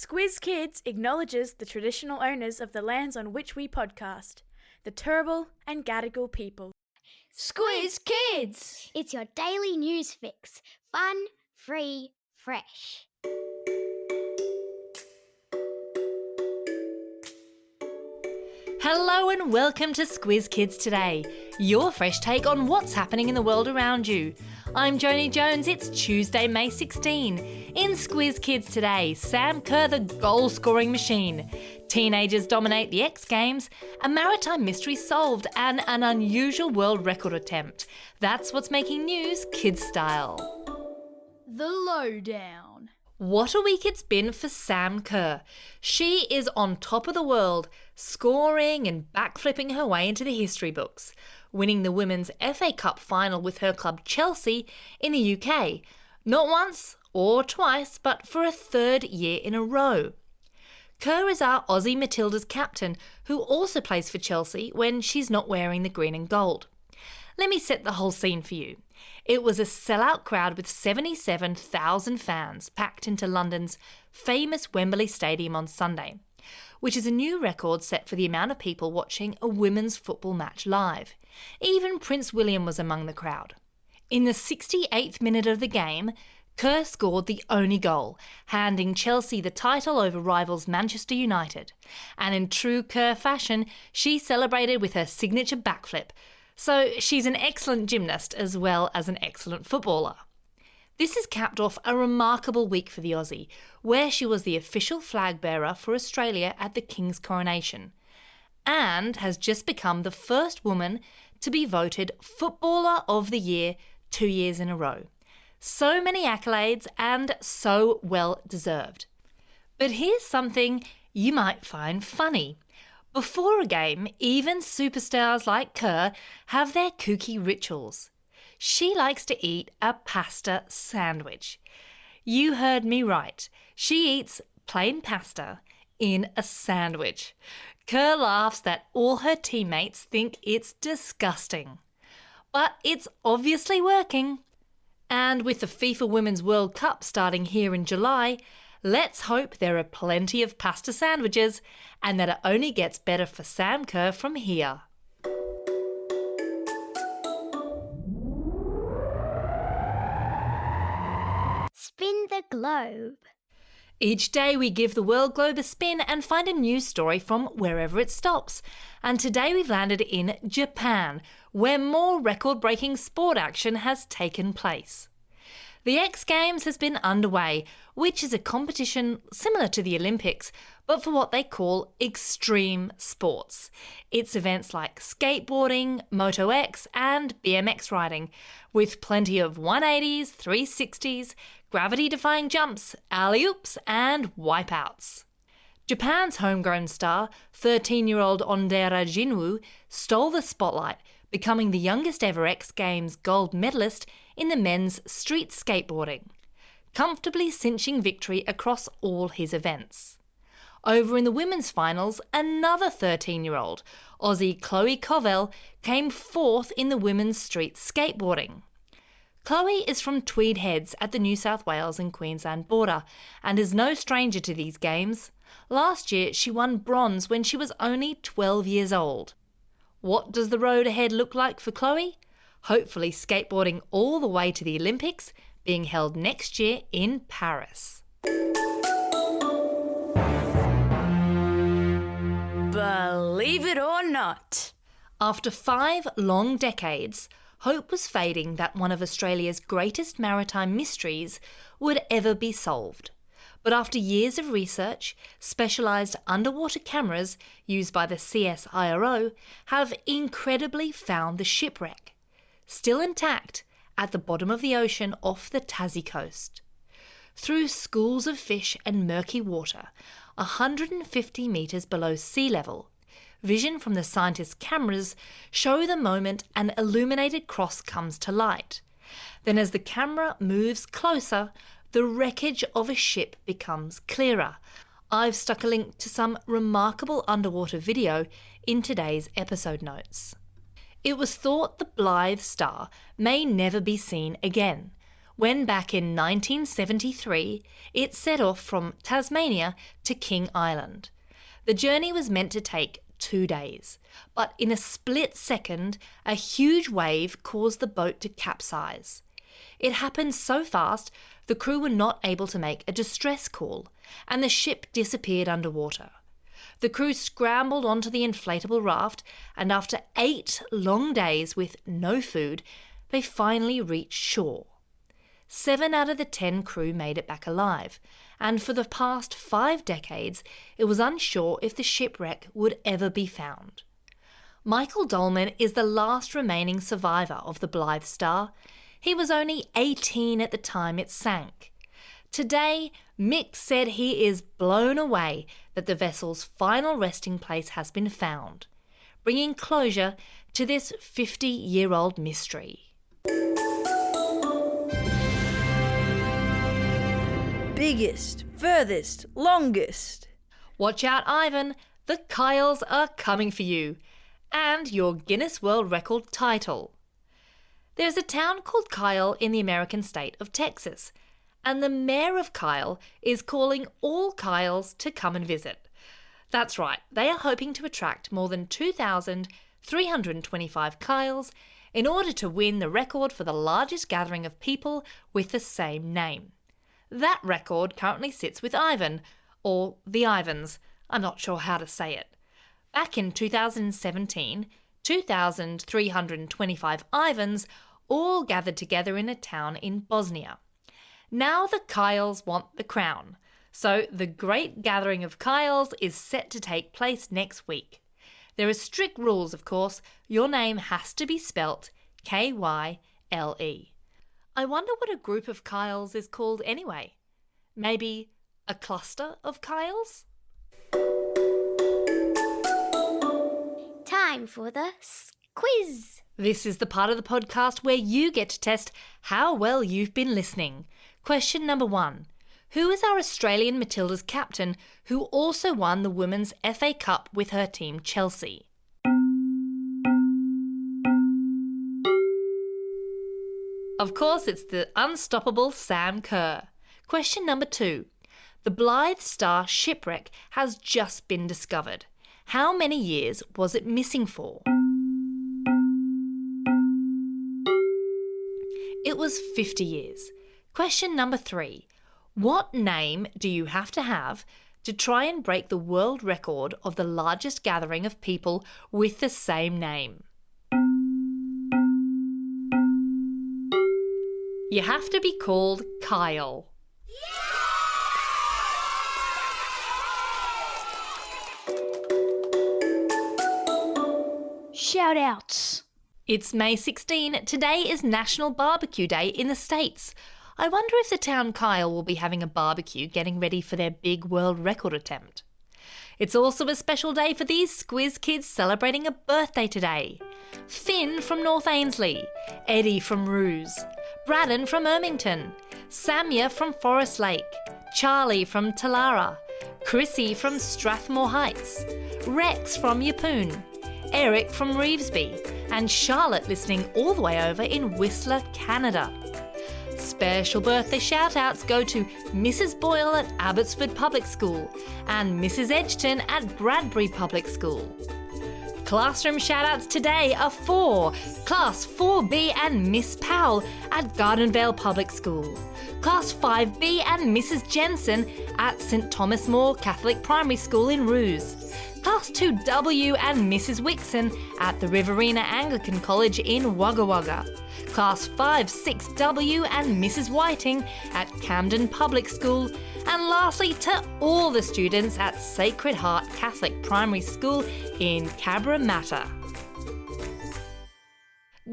Squiz Kids acknowledges the traditional owners of the lands on which we podcast, the Turrbal and Gadigal people. Squiz Kids! It's your daily news fix. Fun, free, fresh. Hello and welcome to Squiz Kids Today, your fresh take on what's happening in the world around you. I'm Joni Jones, it's Tuesday, May 16. In Squiz Kids Today, Sam Kerr, the goal-scoring machine. Teenagers dominate the X Games, a maritime mystery solved, and an unusual world record attempt. That's what's making news kids style. The lowdown. What a week it's been for Sam Kerr. She is on top of the world, scoring and backflipping her way into the history books, winning the Women's FA Cup final with her club Chelsea in the UK. Not once or twice, but for a third year in a row. Kerr is our Aussie Matilda's captain, who also plays for Chelsea when she's not wearing the green and gold. Let me set the whole scene for you. It was a sellout crowd with 77,000 fans packed into London's famous Wembley Stadium on Sunday, which is a new record set for the amount of people watching a women's football match live. Even Prince William was among the crowd. In the 68th minute of the game, Kerr scored the only goal, handing Chelsea the title over rivals Manchester United. And in true Kerr fashion, she celebrated with her signature backflip. So she's an excellent gymnast as well as an excellent footballer. This has capped off a remarkable week for the Aussie, where she was the official flag bearer for Australia at the King's coronation, and has just become the first woman to be voted Footballer of the Year 2 years in a row. So many accolades and so well deserved. But here's something you might find funny. Before a game, even superstars like Kerr have their kooky rituals. She likes to eat a pasta sandwich. You heard me right. She eats plain pasta in a sandwich. Kerr laughs that all her teammates think it's disgusting. But it's obviously working. And with the FIFA Women's World Cup starting here in July, let's hope there are plenty of pasta sandwiches and that it only gets better for Sam Kerr from here. Spin the globe. Each day we give the world globe a spin and find a news story from wherever it stops. And today we've landed in Japan, where more record-breaking sport action has taken place. The X Games has been underway, which is a competition similar to the Olympics, but for what they call extreme sports. It's events like skateboarding, Moto X and BMX riding, with plenty of 180s, 360s, gravity-defying jumps, alley-oops and wipeouts. Japan's homegrown star, 13-year-old Ondera Jinwoo, stole the spotlight, becoming the youngest ever X Games gold medalist in the men's street skateboarding, comfortably cinching victory across all his events. Over in the women's finals, another 13-year-old, Aussie Chloe Covell, came fourth in the women's street skateboarding. Chloe is from Tweed Heads at the New South Wales and Queensland border and is no stranger to these games. Last year, she won bronze when she was only 12 years old. What does the road ahead look like for Chloe? Hopefully skateboarding all the way to the Olympics, being held next year in Paris. Believe it or not. After 5 long decades, hope was fading that one of Australia's greatest maritime mysteries would ever be solved. But after years of research, specialised underwater cameras used by the CSIRO have incredibly found the shipwreck, still intact at the bottom of the ocean off the Tassie coast. Through schools of fish and murky water, 150 metres below sea level, vision from the scientists' cameras show the moment an illuminated cross comes to light. Then as the camera moves closer, the wreckage of a ship becomes clearer. I've stuck a link to some remarkable underwater video in today's episode notes. It was thought the Blythe star may never be seen again, when back in 1973 it set off from Tasmania to King Island. The journey was meant to take 2 days, but in a split second, a huge wave caused the boat to capsize. It happened so fast, the crew were not able to make a distress call, and the ship disappeared underwater. The crew scrambled onto the inflatable raft, and after 8 long days with no food, they finally reached shore. 7 out of the 10 crew made it back alive, and for the past 5 decades, it was unsure if the shipwreck would ever be found. Michael Dolman is the last remaining survivor of the Blythe Star. He was only 18 at the time it sank. Today, Mick said he is blown away that the vessel's final resting place has been found, bringing closure to this 50-year-old mystery. Biggest, furthest, longest. Watch out, Ivan, the Kyles are coming for you, and your Guinness World Record title. There's a town called Kyle in the American state of Texas, and the mayor of Kyle is calling all Kyles to come and visit. That's right, they are hoping to attract more than 2,325 Kyles in order to win the record for the largest gathering of people with the same name. That record currently sits with Ivan, or the Ivans, I'm not sure how to say it. Back in 2017, 2,325 Ivans all gathered together in a town in Bosnia. Now the Kyles want the crown, so the Great Gathering of Kyles is set to take place next week. There are strict rules, of course. Your name has to be spelt K-Y-L-E. I wonder what a group of Kyles is called anyway. Maybe a cluster of Kyles? Time for the Squiz. This is the part of the podcast where you get to test how well you've been listening. Question number 1. Who is our Australian Matildas captain who also won the Women's FA Cup with her team Chelsea? Of course, it's the unstoppable Sam Kerr. Question number 2. The Blythe Star Shipwreck has just been discovered. How many years was it missing for? It was 50 years. Question number 3. What name do you have to try and break the world record of the largest gathering of people with the same name? You have to be called Kyle. Shout-outs. It's May 16. Today is National Barbecue Day in the States. I wonder if the town Kyle will be having a barbecue getting ready for their big world record attempt. It's also a special day for these Squiz Kids celebrating a birthday today. Finn from North Ainslie, Eddie from Ruse, Braddon from Ermington, Samia from Forest Lake, Charlie from Talara, Chrissy from Strathmore Heights, Rex from Yeppoon, Eric from Revesby, and Charlotte listening all the way over in Whistler, Canada. Special birthday shout-outs go to Mrs. Boyle at Abbotsford Public School and Mrs. Edgerton at Bradbury Public School. Classroom shout-outs today are for Class 4B and Miss Powell at Gardenvale Public School, Class 5B and Mrs. Jensen at St Thomas More Catholic Primary School in Ruse, Class 2W and Mrs. Wixon at the Riverina Anglican College in Wagga Wagga, Class 5-6W and Mrs. Whiting at Camden Public School, and lastly to all the students at Sacred Heart Catholic Primary School in Cabramatta.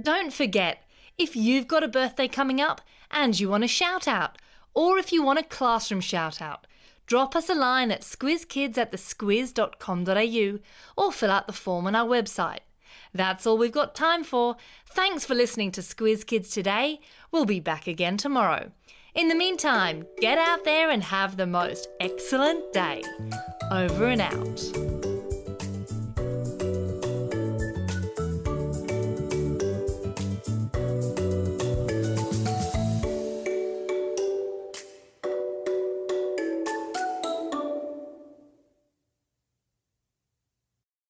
Don't forget, if you've got a birthday coming up and you want a shout out, or if you want a classroom shout out, drop us a line at squizkids@thesquiz.com.au or fill out the form on our website. That's all we've got time for. Thanks for listening to Squiz Kids today. We'll be back again tomorrow. In the meantime, get out there and have the most excellent day. Over and out.